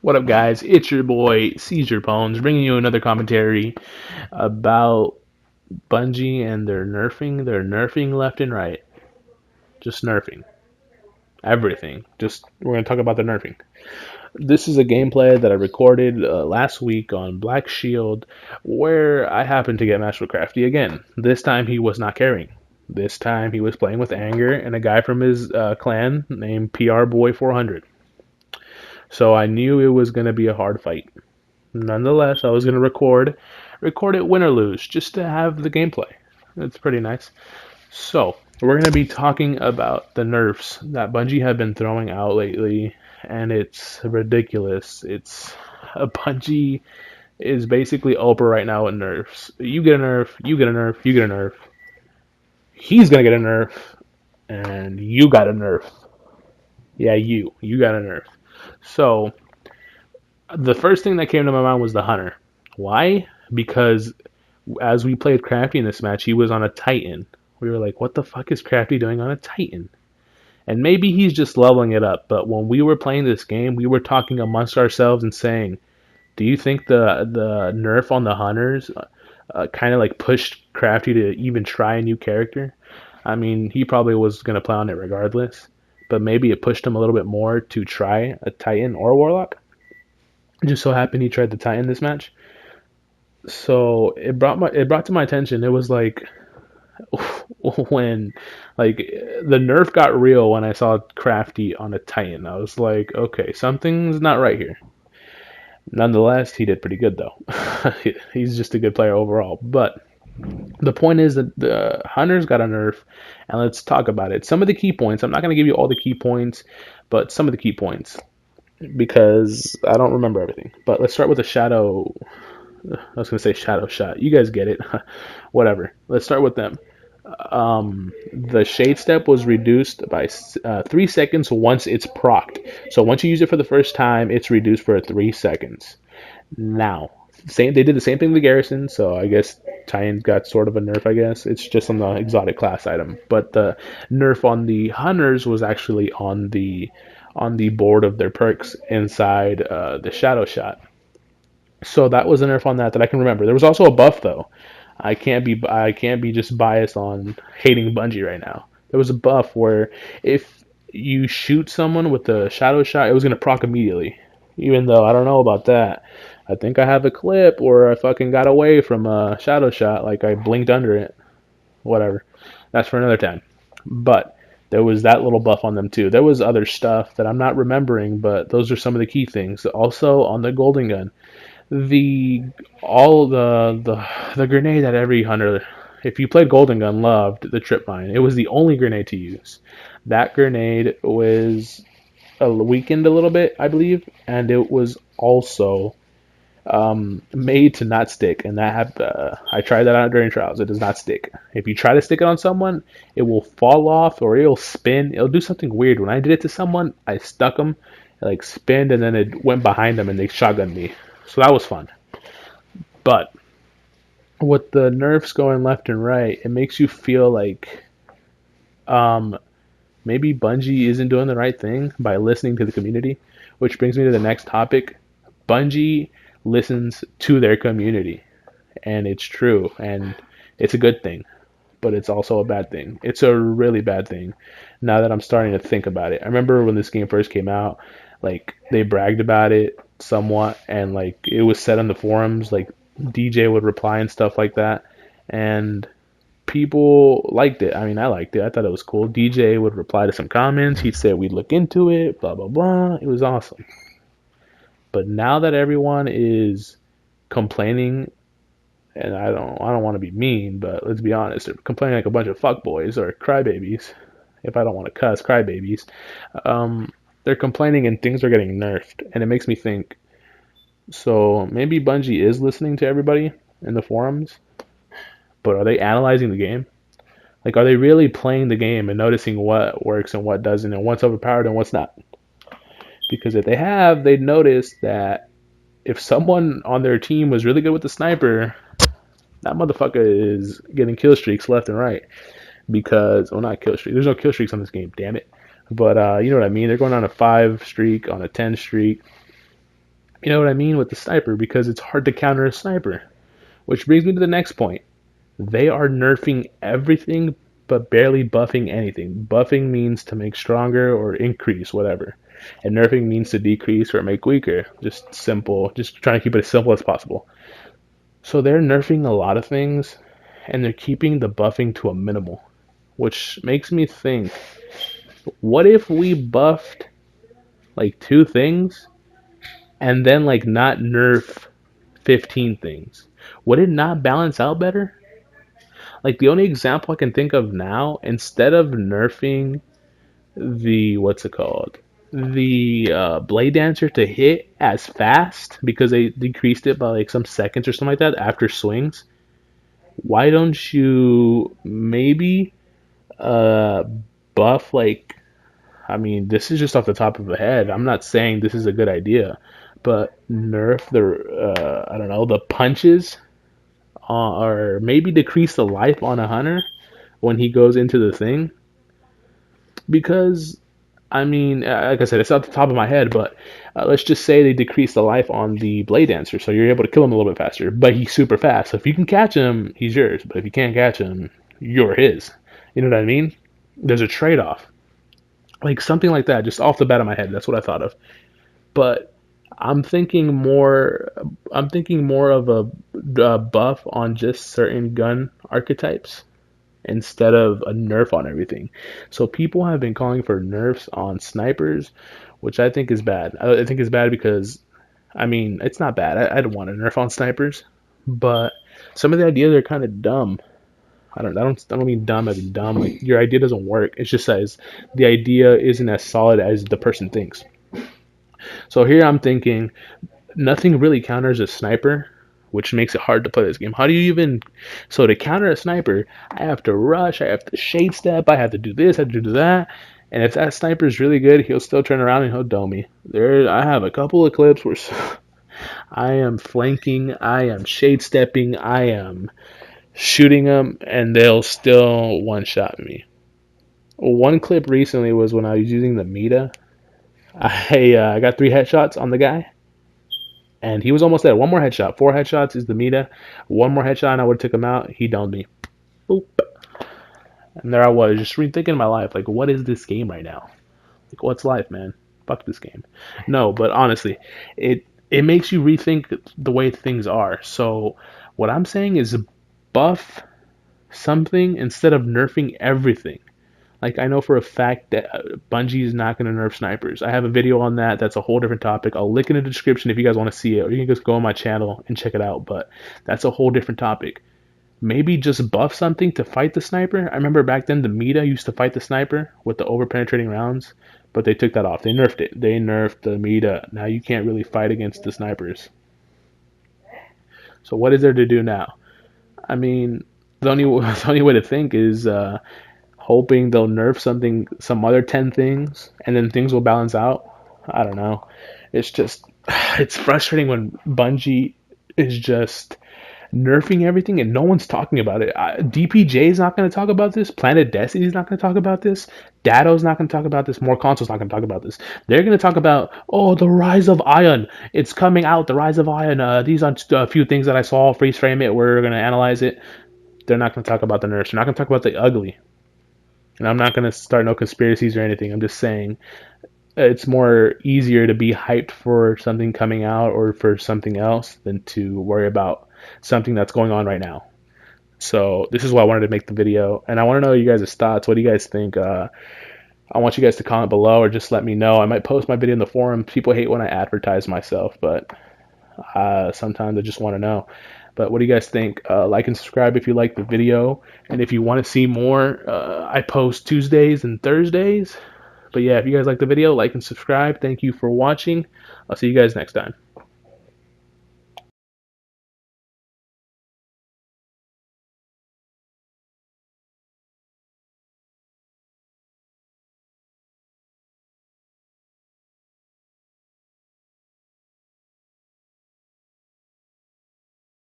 What up, guys? It's your boy CESAR-PWNS bringing you another commentary about Bungie and their nerfing. They're nerfing left and right, just nerfing everything. Just we're gonna talk about the nerfing. This is a gameplay that I recorded last week on Black Shield, where I happened to get matched with Crafty again. This time he was not carrying. This time he was playing with Anger and a guy from his clan named PR Boy 400. So I knew it was going to be a hard fight. Nonetheless, I was going to record it win or lose, just to have the gameplay. It's pretty nice. So we're going to be talking about the nerfs that Bungie have been throwing out lately, and it's ridiculous. It's a Bungie is basically Oprah right now with nerfs. You get a nerf, you get a nerf, you get a nerf. He's gonna get a nerf, and you got a nerf. Yeah, you got a nerf. So the first thing that came to my mind was the Hunter. Why? Because as we played Crafty in this match, he was on a Titan. We were like, what the fuck is Crafty doing on a Titan? And maybe he's just leveling it up, but when we were playing this game, we were talking amongst ourselves and saying, do you think the nerf on the Hunters kind of like pushed Crafty to even try a new character? I mean, he probably was going to play on it regardless, but maybe it pushed him a little bit more to try a Titan or a Warlock. It just so happened he tried the Titan this match. So it brought to my attention. It was like when like the nerf got real when I saw Crafty on a Titan. I was like, okay, something's not right here. Nonetheless, he did pretty good though. He's just a good player overall. But the point is that the Hunters got a nerf, and let's talk about it. Some of the key points. I'm not going to give you all the key points, but some of the key points because I don't remember everything. But let's start with the shadow. I was going to say shadow shot. You guys get it. Whatever. Let's start with them. The shade step was reduced by 3 seconds once it's procced. So once you use it for the first time, it's reduced for 3 seconds. Now, they did the same thing with Garrison, so I guess Titan got sort of a nerf. I guess it's just on the exotic class item, but the nerf on the Hunters was actually on the board of their perks inside the shadow shot. So that was a nerf on that I can remember. There was also a buff though. I can't be just biased on hating Bungie right now. There was a buff where if you shoot someone with the shadow shot, it was gonna proc immediately. Even though I don't know about that. I think I have a clip where I fucking got away from a shadow shot, like I blinked under it. Whatever. That's for another time. But there was that little buff on them too. There was other stuff that I'm not remembering, but those are some of the key things. Also on the golden gun, the all the grenade that every hunter, if you played golden gun, loved the trip mine. It was the only grenade to use. That grenade was weakened a little bit, I believe, and it was also made to not stick. And I tried that out during trials. It does not stick. If you try to stick it on someone, it will fall off or it'll spin. It'll do something weird. When I did it to someone, I stuck them, it like spinned, and then it went behind them and they shotgunned me. So that was fun. But with the nerfs going left and right, it makes you feel like um, maybe Bungie isn't doing the right thing by listening to the community. Which brings me to the next topic. Bungie listens to their community, and it's true, and it's a good thing, but it's also a bad thing. It's a really bad thing now that I'm starting to think about it. I remember when this game first came out, like they bragged about it somewhat, and like it was said on the forums, like DJ would reply and stuff like that, and people liked it. I mean, I liked it. I thought it was cool. DJ would reply to some comments. He'd say we'd look into it, blah blah blah. It was awesome. But now that everyone is complaining, and I don't want to be mean, but let's be honest, they're complaining like a bunch of fuckboys or crybabies. If I don't want to cuss, crybabies. They're complaining and things are getting nerfed, and it makes me think. So maybe Bungie is listening to everybody in the forums, but are they analyzing the game? Like, are they really playing the game and noticing what works and what doesn't, and what's overpowered and what's not? Because if they have, they'd notice that if someone on their team was really good with the sniper, that motherfucker is getting kill streaks left and right. Because, well, not kill streaks. There's no kill streaks on this game, damn it. But you know what I mean. They're going on a 5 streak, on a 10 streak. You know what I mean with the sniper, because it's hard to counter a sniper. Which brings me to the next point. They are nerfing everything but barely buffing anything. Buffing means to make stronger or increase, whatever. And nerfing means to decrease or make weaker. Just simple, just trying to keep it as simple as possible. So they're nerfing a lot of things and they're keeping the buffing to a minimal, which makes me think, what if we buffed like two things and then like not nerf 15 things? Would it not balance out better? Like the only example I can think of now, instead of nerfing the what's it called, the blade dancer to hit as fast because they decreased it by like some seconds or something like that after swings, why don't you maybe uh buff like, I mean, this is just off the top of the head. I'm not saying this is a good idea, but nerf the I don't know, the punches, or maybe decrease the life on a hunter when he goes into the thing, because I mean, like I said, it's off the top of my head, but let's just say they decrease the life on the blade dancer, so you're able to kill him a little bit faster. But he's super fast, so if you can catch him, he's yours. But if you can't catch him, you're his. You know what I mean? There's a trade-off, like something like that, just off the bat of my head. That's what I thought of. But I'm thinking more. I'm thinking more of a buff on just certain gun archetypes instead of a nerf on everything. So people have been calling for nerfs on snipers, which I think is bad. I think it's bad because, I mean, it's not bad. I don't want a nerf on snipers, but some of the ideas are kind of dumb. I don't mean dumb as in dumb. Like your idea doesn't work. It's just as the idea isn't as solid as the person thinks. So here I'm thinking nothing really counters a sniper, which makes it hard to play this game. How do you even? So to counter a sniper, I have to rush, I have to shade step, I have to do this, I have to do that. And if that sniper is really good, he'll still turn around and he'll dome me. I have a couple of clips where I am flanking, I am shade stepping, I am shooting them, and they'll still one shot me. One clip recently was when I was using the Meta. I got 3 headshots on the guy, and he was almost dead. One more headshot. 4 headshots is the Meta. One more headshot, and I would have took him out. He downed me. Boop. And there I was, just rethinking my life. Like, what is this game right now? Like, what's life, man? Fuck this game. No, but honestly, it makes you rethink the way things are. So, what I'm saying is buff something instead of nerfing everything. Like, I know for a fact that Bungie is not going to nerf snipers. I have a video on that. That's a whole different topic. I'll link in the description if you guys want to see it, or you can just go on my channel and check it out. But that's a whole different topic. Maybe just buff something to fight the sniper. I remember back then the Meta used to fight the sniper with the over-penetrating rounds, but they took that off. They nerfed it. They nerfed the Meta. Now you can't really fight against the snipers. So what is there to do now? I mean, the only way to think is hoping they'll nerf something, some other 10 things, and then things will balance out. I don't know. It's just, it's frustrating when Bungie is just nerfing everything and no one's talking about it. DPJ is not going to talk about this. Planet Destiny is not going to talk about this. Datto's not going to talk about this. More Console's not going to talk about this. They're going to talk about, oh, the Rise of Ion. It's coming out, the Rise of Ion. These are a few things that I saw. Freeze frame it. We're going to analyze it. They're not going to talk about the nerfs. They're not going to talk about the ugly. And I'm not going to start no conspiracies or anything. I'm just saying it's more easier to be hyped for something coming out or for something else than to worry about something that's going on right now. So this is why I wanted to make the video, and I want to know you guys' thoughts. What do you guys think? I want you guys to comment below or just let me know. I might post my video in the forum. People hate when I advertise myself, but sometimes I just want to know. But what do you guys think? Like and subscribe if you like the video, and if you want to see more, I post Tuesdays and Thursdays. But yeah, if you guys like the video, like and subscribe. Thank you for watching. I'll see you guys next time.